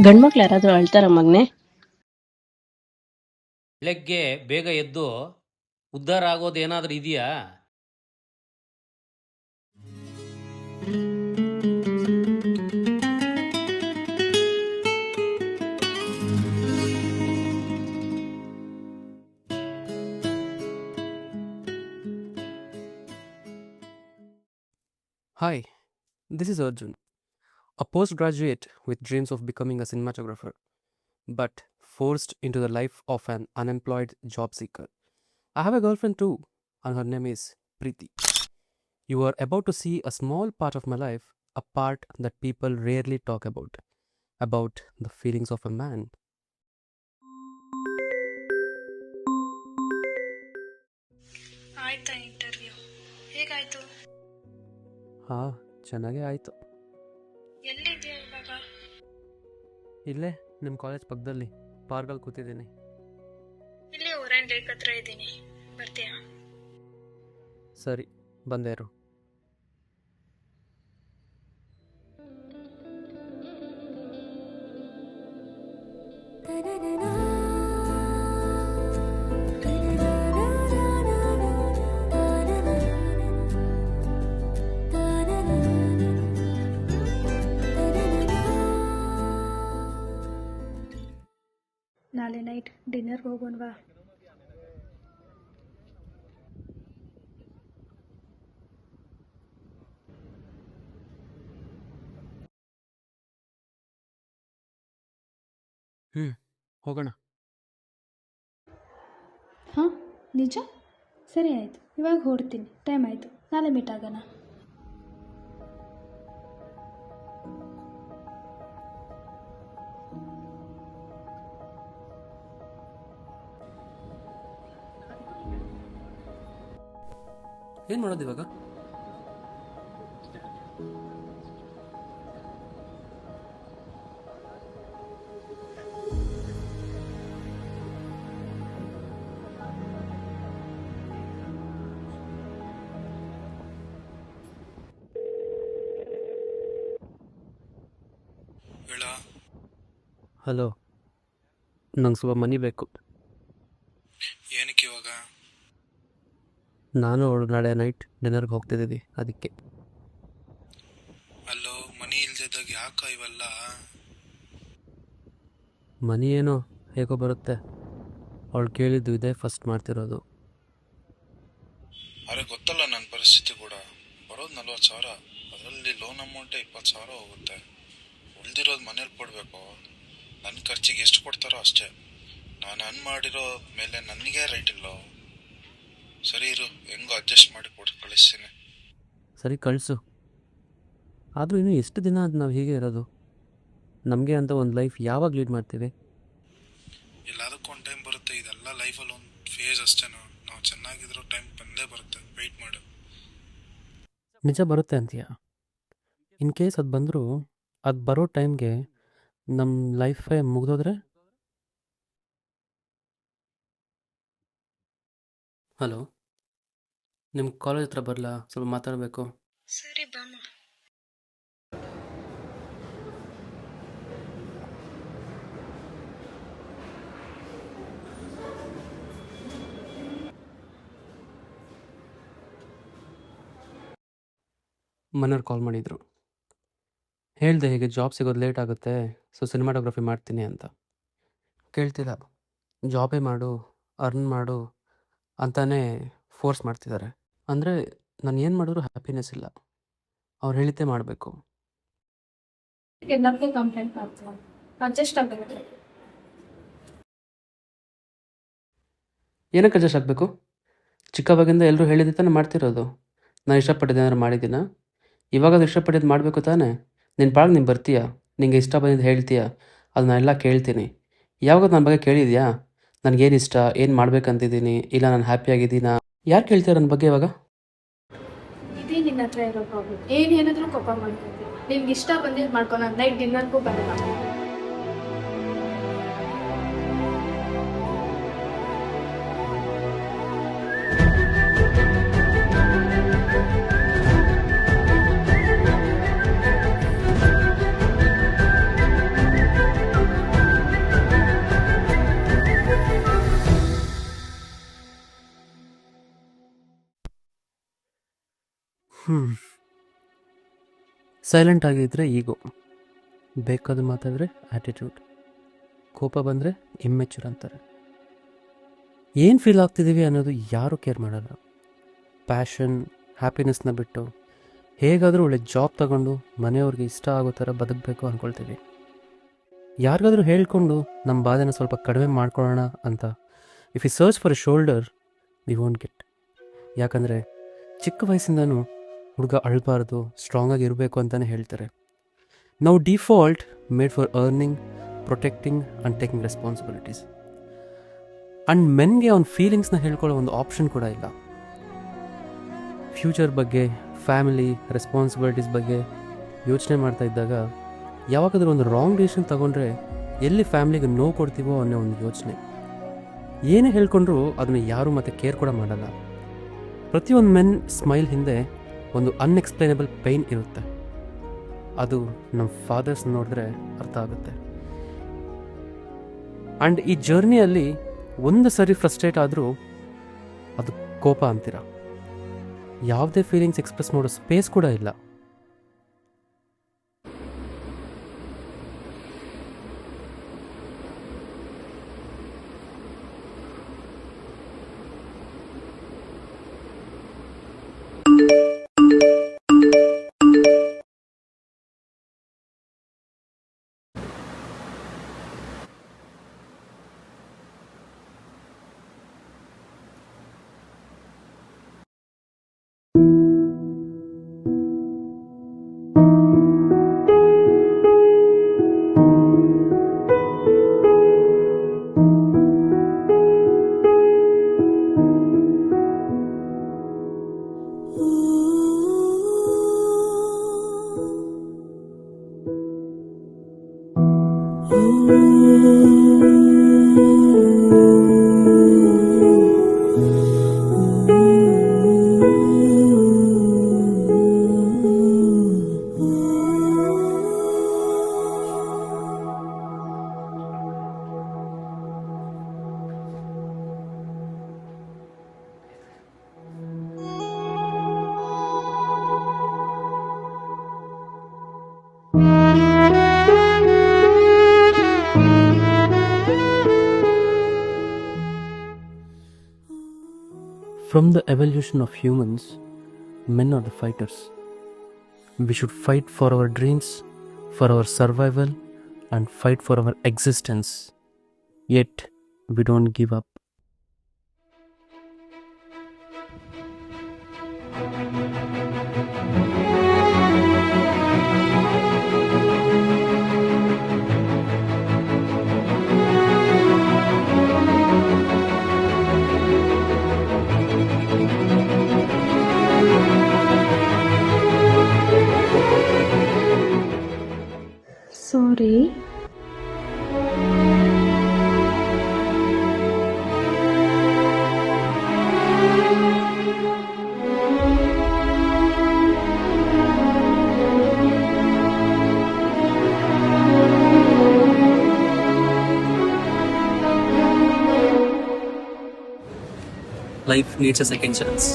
ಗಂಡ್ಮಕ್ಳು ಯಾರಾದ್ರೂ ಅಳ್ತಾರ ಮಗ್ನೆ? ಬೆಳಗ್ಗೆ ಬೇಗ ಎದ್ದು ಉದ್ಧಾರ ಆಗೋದು ಏನಾದ್ರೂ ಇದೆಯಾ? Hi, this is Arjun, a postgraduate with dreams of becoming a cinematographer, but forced into the life of an unemployed job seeker. I have a girlfriend too, and her name is Preeti. You are about to see a small part of my life, a part that people rarely talk about the feelings of a man. ಆಯ್ತಾ interview? ಹೇಗಾಯ್ತು? ಹಾ, ಚೆನ್ನಾಗೇ ಆಯಿತು. ಎಲ್ಲಿದ್ಯಾ ಇವಾಗ? ಇಲ್ಲೇ ನಿಮ್ಮ college ಪಕ್ಕದಲ್ಲಿ ಪಾರ್ಕಲ್ಲಿ ಕೂತಿದ್ದೀನಿ. ಇಲ್ಲಿ ಓರನ್ ಲೇಕ್ ಹತ್ರ ಇದ್ದೀನಿ, ಬರ್ತೀಯಾ? ಸರಿ, ಬಂದೇರು. ನಾಳೆ ನೈಟ್ ಡಿನ್ನರ್ಗೆ ಹೋಗೋಣವಾ? ಹೋಗೋಣ. ಹಾಂ, ನಿಜ? ಸರಿ ಆಯಿತು, ಇವಾಗ ಹೊರಡ್ತೀನಿ, ಟೈಮ್ ಆಯಿತು, ನಾಳೆ ಮೀಟ್ ಆಗೋಣ. ಏನು ಮಾಡೋದು ಇವಾಗ? ಹಲೋ, ನಂಗೆ ಸ್ವಲ್ಪ ಮನಿ ಬೇಕು. ಏನಕ್ಕೆ ಇವಾಗ? ನಾನು ಅವಳು ನಾಳೆ ನೈಟ್ ಡಿನ್ನರ್ಗೆ ಹೋಗ್ತಿದ್ದೀವಿ, ಅದಕ್ಕೆ. ಅಲ್ಲೋ, ಮನಿ ಇಲ್ದಿದ್ದಾಗ ಯಾಕ ಇವೆಲ್ಲ? ಮನಿ ಏನೋ ಹೇಗೋ ಬರುತ್ತೆ. ಅವಳು ಕೇಳಿದ್ದು ಇದೇ ಫಸ್ಟ್ ಮಾಡ್ತಿರೋದು. ಅರೆ ಗೊತ್ತಲ್ಲ ನನ್ನ ಪರಿಸ್ಥಿತಿ ಕೂಡ. ಬರೋದು 40,000, ಅದರಲ್ಲಿ ಲೋನ್ ಅಮೌಂಟೇ 20,000 ಹೋಗುತ್ತೆ. ಉಳ್ದಿರೋದು ಮನೇಲಿ ಕೊಡಬೇಕು. ನನ್ನ ಖರ್ಚಿಗೆ ಎಷ್ಟು ಕೊಡ್ತಾರೋ ಅಷ್ಟೇ. ನಾನು ಮಾಡಿರೋ ಮೇಲೆ ನನಗೆ ರೈಟ್ ಇಲ್ಲೋ. ಸರಿ ಇರು, ಹೆಂಗೋ ಅಡ್ಜಸ್ಟ್ ಮಾಡಿ ಕೊಟ್ಟು ಕಳಿಸ್ತೀನಿ. ಸರಿ, ಕಳಿಸು. ಆದರೂ ಇನ್ನೂ ಎಷ್ಟು ದಿನ ಅದು ನಾವು ಹೀಗೆ ಇರೋದು? ನಮಗೆ ಅಂತ ಒಂದು ಲೈಫ್ ಯಾವಾಗ ಲೀಡ್ ಮಾಡ್ತೀವಿ? ಎಲ್ಲದಕ್ಕೂ ಒಂದು ಟೈಮ್ ಬರುತ್ತೆ. ಇದೆಲ್ಲ ಲೈಫಲ್ಲಿ ಒಂದು ಫೇಸ್ ಅಷ್ಟೇನೋ. ನಾವು ಚೆನ್ನಾಗಿರೋ ಟೈಮ್ ಬಂದೇ ಬರುತ್ತೆ. ವೆಯ್ಟ್ ಮಾಡು. ನಿಜ ಬರುತ್ತೆ ಅಂತೀಯ? ಇನ್ ಕೇಸ್ ಅದು ಬಂದರೂ ಅದು ಬರೋ ಟೈಮ್ಗೆ ನಮ್ಮ ಲೈಫೇ ಮುಗಿದೋದ್ರೆ? ಹಲೋ, ನಿಮ್ಮ ಕಾಲೇಜ್ ಹತ್ರ ಬರಲಾ? ಸ್ವಲ್ಪ ಮಾತಾಡಬೇಕು. ಸರಿ ಬಾಮ. ಮನೆಯವ್ರು ಕಾಲ್ ಮಾಡಿದರು. ಹೇಳಿದೆ ಹೀಗೆ ಜಾಬ್ ಸಿಗೋದು ಲೇಟ್ ಆಗುತ್ತೆ, ಸೊ ಸಿನಿಮಾಟೋಗ್ರಫಿ ಮಾಡ್ತೀನಿ ಅಂತ. ಕೇಳ್ತಿಲ್ಲ, ಜಾಬೇ ಮಾಡು, ಅರ್ನ್ ಮಾಡು ಅಂತಾನೆ ಫೋರ್ಸ್ ಮಾಡ್ತಿದ್ದಾರೆ. ಅಂದರೆ ನಾನು ಏನು ಮಾಡಿದ್ರು ಹ್ಯಾಪಿನೆಸ್ ಇಲ್ಲ. ಅವ್ರು ಹೇಳಿದ್ದೇ ಮಾಡಬೇಕು. ಎಲ್ಲಕ್ಕೆ ಕಂಪ್ಲೇಂಟ್ ಮಾಡ್ತೀನಿ, ಅಡ್ಜಸ್ಟ್ ಆಗಬೇಕು. ಏನಕ್ಕೆ ಅಡ್ಜಸ್ಟ್ ಆಗಬೇಕು? ಚಿಕ್ಕವಾಗಿಂದ ಎಲ್ಲರೂ ಹೇಳಿದ್ದೆ ತಾನೇ ಮಾಡ್ತಿರೋದು. ನಾನು ಇಷ್ಟಪಟ್ಟಿದ್ದೆ ಏನಾದ್ರು ಮಾಡಿದ್ದೀನ? ಇವಾಗ ಅದು ಇಷ್ಟಪಟ್ಟಿದ್ದು ಮಾಡಬೇಕು ತಾನೇ. ನಿನ್ನ ಪಾಡಿಗೆ ನೀನು ಬರ್ತೀಯ, ನಿಂಗೆ ಇಷ್ಟ ಬಂದಿದ್ದು ಹೇಳ್ತೀಯ, ಅದು ನಾನೆಲ್ಲ ಕೇಳ್ತೀನಿ. ಯಾವಾಗ ನನ್ನ ಬಗ್ಗೆ ಕೇಳಿದ್ಯಾ? ನನಗೇನು ಇಷ್ಟ, ಏನು ಮಾಡ್ಬೇಕಂತಿದ್ದೀನಿ, ಇಲ್ಲ ನಾನು ಹ್ಯಾಪಿಯಾಗಿದ್ದೀನಾ? ಯಾರು ಕೇಳ್ತೀರ ನನ್ನ ಬಗ್ಗೆ ಇವಾಗ? ಇದೇ ನಿನ್ನ ಹತ್ರ ಇರೋ ಪ್ರಾಬ್ಲಮ್. ಏನು ಹೇಳಿದ್ರು ಕೋಪ ಮಾಡ್ಕೊತೀನಿ. ನಿನ್ಗೆ ಇಷ್ಟ ಬಂದಿದ್ದು ಮಾಡ್ಕೊ, ನಾನು ನೈಟ್ ಡಿನ್ನರ್ಗೂ ಬರಲ್ಲ. ಸೈಲೆಂಟ್ ಆಗಿದ್ದರೆ ಈಗೋ, ಬೇಕಾದ ಮಾತಾದರೆ ಆ್ಯಟಿಟ್ಯೂಡ್, ಕೋಪ ಬಂದರೆ ಇಮ್ಮೆಚೂರ್ ಅಂತಾರೆ. ಏನು ಫೀಲ್ ಆಗ್ತಿದ್ದೀವಿ ಅನ್ನೋದು ಯಾರೂ ಕೇರ್ ಮಾಡಲ್ಲ. ಪ್ಯಾಷನ್, ಹ್ಯಾಪಿನೆಸ್ನ ಬಿಟ್ಟು ಹೇಗಾದರೂ ಒಳ್ಳೆ ಜಾಬ್ ತಗೊಂಡು ಮನೆಯವ್ರಿಗೆ ಇಷ್ಟ ಆಗೋ ಥರ ಬದುಕಬೇಕು ಅಂದ್ಕೊಳ್ತೀವಿ. ಯಾರಿಗಾದ್ರೂ ಹೇಳ್ಕೊಂಡು ನಮ್ಮ ಬಾಧೆನ ಸ್ವಲ್ಪ ಕಡಿಮೆ ಮಾಡ್ಕೊಳ್ಳೋಣ ಅಂತ if you search for a shoulder we won't get. ಯಾಕಂದರೆ ಚಿಕ್ಕ ವಯಸ್ಸಿಂದನೂ ಹುಡುಗ ಅಳಬಾರ್ದು, ಸ್ಟ್ರಾಂಗಾಗಿ ಇರಬೇಕು ಅಂತಲೇ ಹೇಳ್ತಾರೆ. ನಾವು default made for earning, protecting and taking responsibilities. And ಮೆನ್ಗೆ ಅವ್ನ ಫೀಲಿಂಗ್ಸ್ನ ಹೇಳ್ಕೊಳ್ಳೋ ಒಂದು ಆಪ್ಷನ್ ಕೂಡ ಇಲ್ಲ. ಫ್ಯೂಚರ್ ಬಗ್ಗೆ, ಫ್ಯಾಮಿಲಿ, ರೆಸ್ಪಾನ್ಸಿಬಿಲಿಟೀಸ್ ಬಗ್ಗೆ ಯೋಚನೆ ಮಾಡ್ತಾ ಇದ್ದಾಗ ಯಾವಾಗಾದ್ರೂ ಒಂದು ರಾಂಗ್ ಡಿಸಿಷನ್ ತಗೊಂಡ್ರೆ ಎಲ್ಲಿ ಫ್ಯಾಮಿಲಿಗೆ ನೋವು ಕೊಡ್ತೀವೋ ಅನ್ನೋ ಒಂದು ಯೋಚನೆ. ಏನೇ ಹೇಳ್ಕೊಂಡ್ರೂ ಅದನ್ನು ಯಾರೂ ಮತ್ತೆ ಕೇರ್ ಕೂಡ ಮಾಡಲ್ಲ. ಪ್ರತಿಯೊಂದು ಮೆನ್ ಸ್ಮೈಲ್ ಹಿಂದೆ ಒಂದು ಅನ್ಎಕ್ಸ್ಪ್ಲೈನಬಲ್ ಪೈನ್ ಇರುತ್ತೆ. ಅದು ನಮ್ಮ ಫಾದರ್ಸ್ ನೋಡಿದ್ರೆ ಅರ್ಥ ಆಗುತ್ತೆ. ಆ್ಯಂಡ್ ಈ ಜರ್ನಿಯಲ್ಲಿ ಒಂದು ಸರಿ ಫ್ರಸ್ಟ್ರೇಟ್ ಆದರೂ ಅದು ಕೋಪ ಅಂತೀರ. ಯಾವುದೇ ಫೀಲಿಂಗ್ಸ್ ಎಕ್ಸ್ಪ್ರೆಸ್ ಮಾಡೋ ಸ್ಪೇಸ್ ಕೂಡ ಇಲ್ಲ. From the evolution of humans, men are the fighters. We should fight for our dreams, for our survival, and fight for our existence. Yet, we don't give up. Sorry. Life needs a second chance.